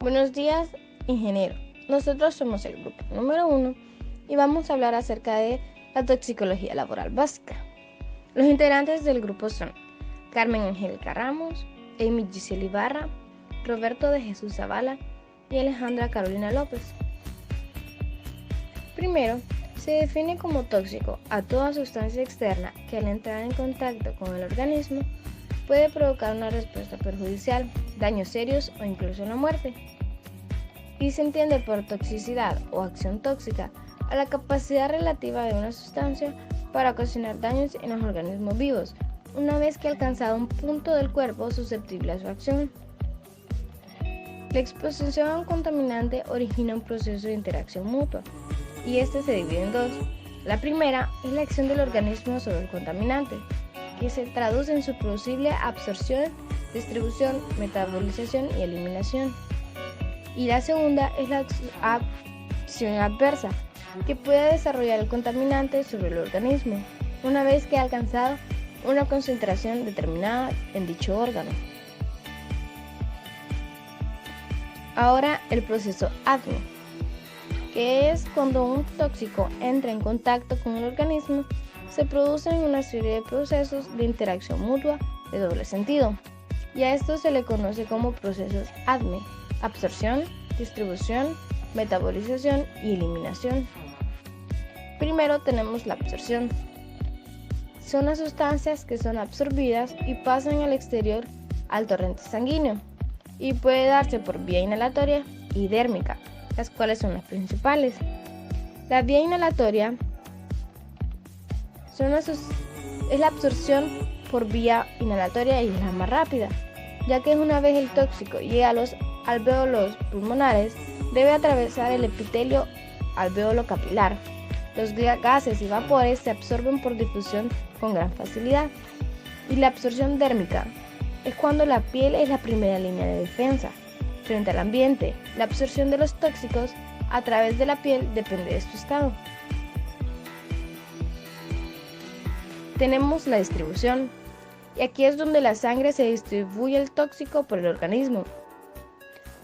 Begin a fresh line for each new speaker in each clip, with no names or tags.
Buenos días, ingeniero. Nosotros somos el grupo número 1 y vamos a hablar acerca de la toxicología laboral básica. Los integrantes del grupo son Carmen Angélica Ramos, Amy Giselle Ibarra, Roberto de Jesús Zavala y Alejandra Carolina López. Primero, se define como tóxico a toda sustancia externa que al entrar en contacto con el organismo puede provocar una respuesta perjudicial, daños serios o incluso la muerte. Y se entiende por toxicidad o acción tóxica a la capacidad relativa de una sustancia para ocasionar daños en los organismos vivos, una vez que ha alcanzado un punto del cuerpo susceptible a su acción. La exposición a un contaminante origina un proceso de interacción mutua, y este se divide en dos. La primera es la acción del organismo sobre el contaminante, que se traduce en su posible absorción, distribución, metabolización y eliminación. Y la segunda es la acción adversa, que puede desarrollar el contaminante sobre el organismo, una vez que ha alcanzado una concentración determinada en dicho órgano. Ahora el proceso ADME, que es cuando un tóxico entra en contacto con el organismo, se producen una serie de procesos de interacción mutua de doble sentido, y a esto se le conoce como procesos ADME: absorción, distribución, metabolización y eliminación. Primero tenemos la absorción. Son las sustancias que son absorbidas y pasan al exterior al torrente sanguíneo, y puede darse por vía inhalatoria y dérmica, las cuales son las principales. La vía inhalatoria es la absorción por vía inhalatoria y es la más rápida, ya que una vez el tóxico llega a los alvéolos pulmonares, debe atravesar el epitelio alvéolo capilar. Los gases y vapores se absorben por difusión con gran facilidad. Y la absorción dérmica es cuando la piel es la primera línea de defensa frente al ambiente. La absorción de los tóxicos a través de la piel depende de su estado. Tenemos la distribución, y aquí es donde la sangre se distribuye el tóxico por el organismo.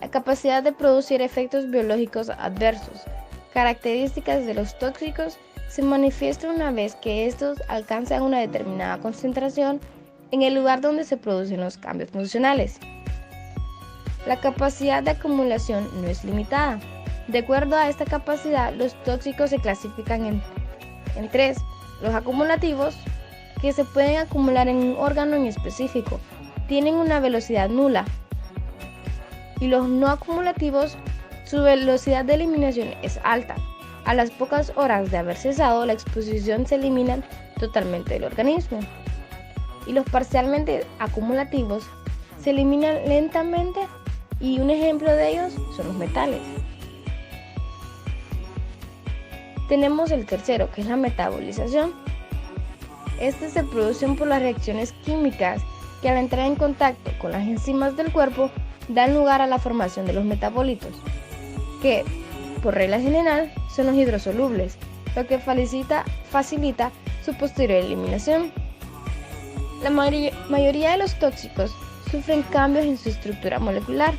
La capacidad de producir efectos biológicos adversos, características de los tóxicos, se manifiesta una vez que estos alcanzan una determinada concentración en el lugar donde se producen los cambios funcionales. La capacidad de acumulación no es limitada. De acuerdo a esta capacidad, los tóxicos se clasifican en tres: los acumulativos, que se pueden acumular en un órgano en específico, tienen una velocidad nula, y los no acumulativos, su velocidad de eliminación es alta. A las pocas horas de haber cesado la exposición se eliminan totalmente del organismo. Y los parcialmente acumulativos se eliminan lentamente, y un ejemplo de ellos son los metales. Tenemos el tercero, que es la metabolización. Este se produce por las reacciones químicas que al entrar en contacto con las enzimas del cuerpo dan lugar a la formación de los metabolitos, que por regla general son los hidrosolubles, lo que facilita su posterior eliminación. La mayoría de los tóxicos sufren cambios en su estructura molecular.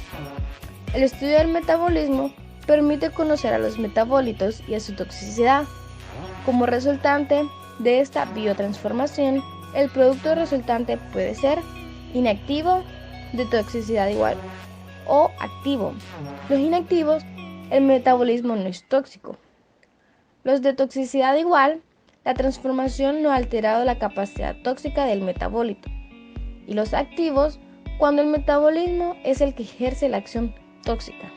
El estudio del metabolismo permite conocer a los metabolitos y a su toxicidad. Como resultante de esta biotransformación, el producto resultante puede ser inactivo, de toxicidad igual, o activo. Los inactivos, el metabolismo no es tóxico. Los de toxicidad igual, la transformación no ha alterado la capacidad tóxica del metabolito. Y los activos, cuando el metabolismo es el que ejerce la acción tóxica.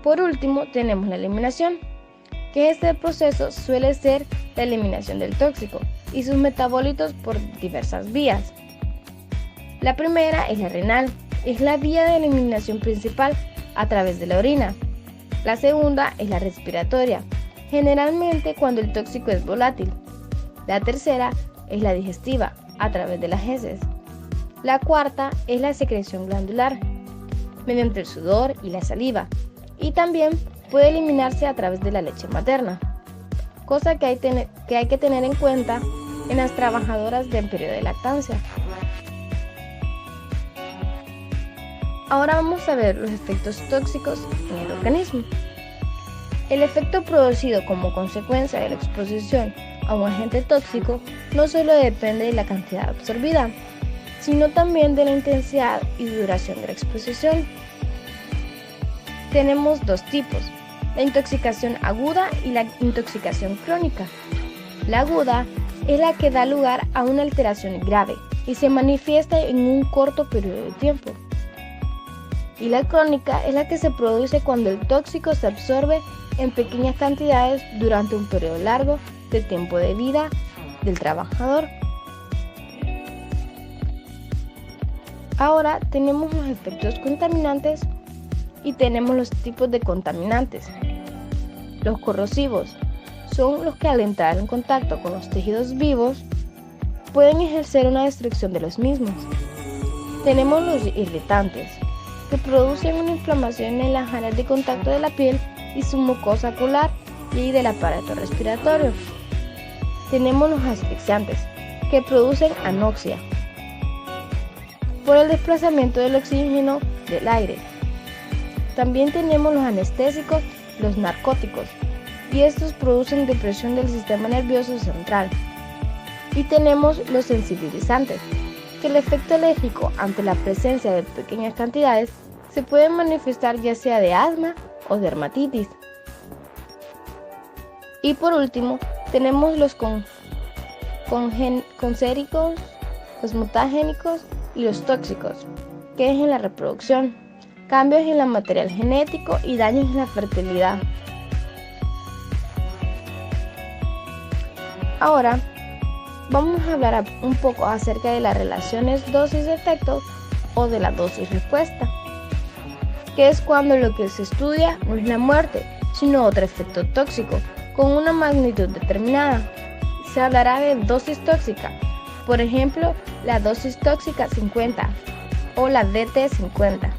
Por último, tenemos la eliminación, que este proceso suele ser la eliminación del tóxico y sus metabolitos por diversas vías. La primera es la renal, es la vía de eliminación principal a través de la orina. La segunda es la respiratoria, generalmente cuando el tóxico es volátil. La tercera es la digestiva, a través de las heces. La cuarta es la secreción glandular, mediante el sudor y la saliva, y también puede eliminarse a través de la leche materna, cosa que hay que tener en cuenta en las trabajadoras del periodo de lactancia. Ahora vamos a ver los efectos tóxicos en el organismo. El efecto producido como consecuencia de la exposición a un agente tóxico no solo depende de la cantidad absorbida, sino también de la intensidad y duración de la exposición. Tenemos dos tipos, la intoxicación aguda y la intoxicación crónica. La aguda es la que da lugar a una alteración grave y se manifiesta en un corto periodo de tiempo. Y la crónica es la que se produce cuando el tóxico se absorbe en pequeñas cantidades durante un periodo largo de tiempo de vida del trabajador. Ahora tenemos los efectos contaminantes y tenemos los tipos de contaminantes. Los corrosivos son los que al entrar en contacto con los tejidos vivos pueden ejercer una destrucción de los mismos. Tenemos los irritantes, que producen una inflamación en las áreas de contacto de la piel y su mucosa ocular y del aparato respiratorio. Tenemos los asfixiantes, que producen anoxia por el desplazamiento del oxígeno del aire. También tenemos los anestésicos, los narcóticos, y estos producen depresión del sistema nervioso central. Y tenemos los sensibilizantes, que el efecto alérgico ante la presencia de pequeñas cantidades se puede manifestar ya sea de asma o dermatitis. Y por último, tenemos los cancéricos, los mutagénicos y los tóxicos, que es en la reproducción, cambios en el material genético y daños en la fertilidad. Ahora vamos a hablar un poco acerca de las relaciones dosis-efecto o de la dosis-respuesta, que es cuando lo que se estudia no es la muerte, sino otro efecto tóxico con una magnitud determinada. Se hablará de dosis tóxica, por ejemplo, la dosis tóxica 50 o la DT50.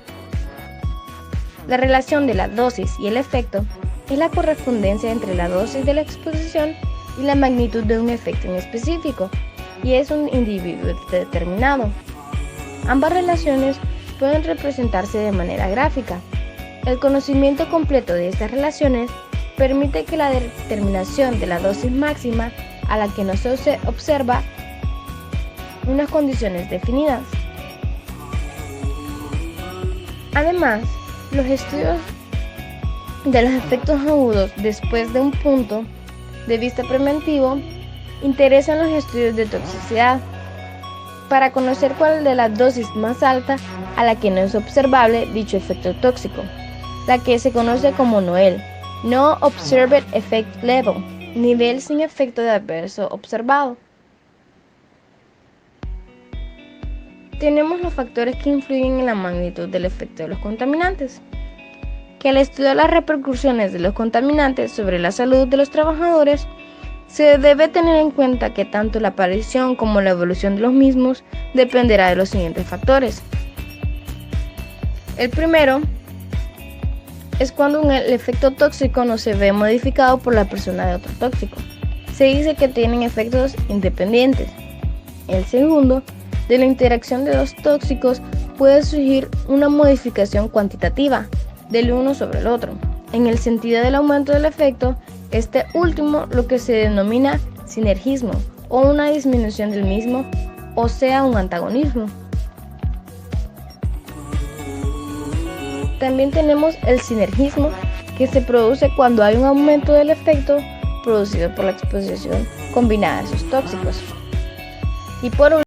La relación de la dosis y el efecto es la correspondencia entre la dosis de la exposición y la magnitud de un efecto en específico, y es un individuo determinado. Ambas relaciones pueden representarse de manera gráfica. El conocimiento completo de estas relaciones permite que la determinación de la dosis máxima a la que no se observa unas condiciones definidas. Además, los estudios de los efectos agudos después de un punto de vista preventivo interesan los estudios de toxicidad para conocer cuál de las dosis más alta a la que no es observable dicho efecto tóxico, la que se conoce como NOEL, No Observed Effect Level, nivel sin efecto de adverso observado. Tenemos los factores que influyen en la magnitud del efecto de los contaminantes, que al estudiar las repercusiones de los contaminantes sobre la salud de los trabajadores, se debe tener en cuenta que tanto la aparición como la evolución de los mismos dependerá de los siguientes factores. El primero es cuando el efecto tóxico no se ve modificado por la persona de otro tóxico. Se dice que tienen efectos independientes. El segundo, de la interacción de dos tóxicos puede surgir una modificación cuantitativa del uno sobre el otro, en el sentido del aumento del efecto, este último lo que se denomina sinergismo o una disminución del mismo, o sea un antagonismo. También tenemos el sinergismo, que se produce cuando hay un aumento del efecto producido por la exposición combinada de esos tóxicos. Y por